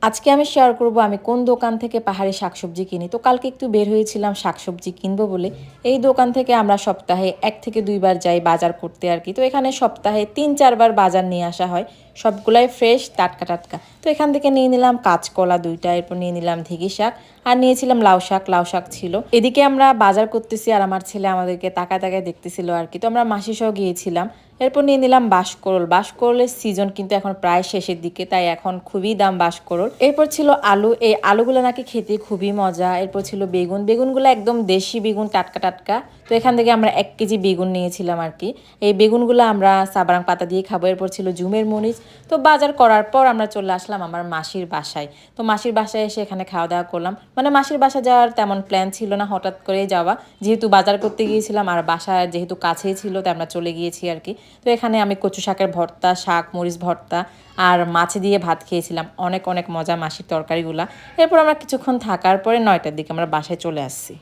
আজকে আমি শেয়ার করব আমি কোন দোকান থেকে পাহাড়ি শাকসবজি কিনি। তো কালকে একটু বের হয়েছিলাম শাকসবজি কিনবো বলে। এই দোকান থেকে আমরা সপ্তাহে ১ থেকে ২ বার যাই বাজার করতে আরকি। তো এখানে সপ্তাহে ৩-৪ বার বাজার নিয়ে আসা হয়। সবগুলাই ফ্রেশ টাটকা, টাটকা। তো এখান থেকে নিয়ে নিলাম কাঁচকলা ২ টা, এরপর নিয়ে নিলাম ঢেঁকি শাক আর নিয়েছিলাম লাউ শাক ছিল। এদিকে আমরা বাজার করতেছি আর আমার ছেলে আমাদেরকে তাকায়, তাকায় দেখতেছিল আরকি। তো আমরা মাসিসহ গিয়েছিলাম। এরপর নিয়ে নিলাম বাঁশকরল। বাঁশকরলের সিজন কিন্তু এখন প্রায় শেষের দিকে, তাই এখন খুবই দাম বাঁশকরল। এরপর ছিল আলু, এই আলুগুলো নাকি খেতে খুবই মজা। এরপর ছিল বেগুন, বেগুনগুলো একদম দেশি বেগুন, টাটকা টাটকা। তো এখান থেকে আমরা ১ কেজি বেগুন নিয়েছিলাম আর কি। এই বেগুনগুলো আমরা সাবারাং পাতা দিয়ে খাবো। এরপর ছিল ঝুমের মরিচ। তো বাজার করার পর আমরা চলে আসলাম আমার মাসির বাসায়। তো মাসির বাসায় এসে এখানে খাওয়া দাওয়া করলাম। মানে মাসির বাসা যাওয়ার তেমন প্ল্যান ছিল না, হঠাৎ করে যাওয়া। যেহেতু বাজার করতে গিয়েছিলাম আর বাসা যেহেতু কাছেই ছিল, তাই আমরা চলে গিয়েছি আর কি। তো এখানে আমি কচু শাকের ভর্তা, শাক মরিচ ভর্তা আর মাছ দিয়ে ভাত খেয়েছিলাম। অনেক অনেক মজা মাসির তরকারিগুলা। এরপর আমরা কিছুক্ষণ থাকার পরে ৯টার দিকে আমরা বাসায় চলে আসছি।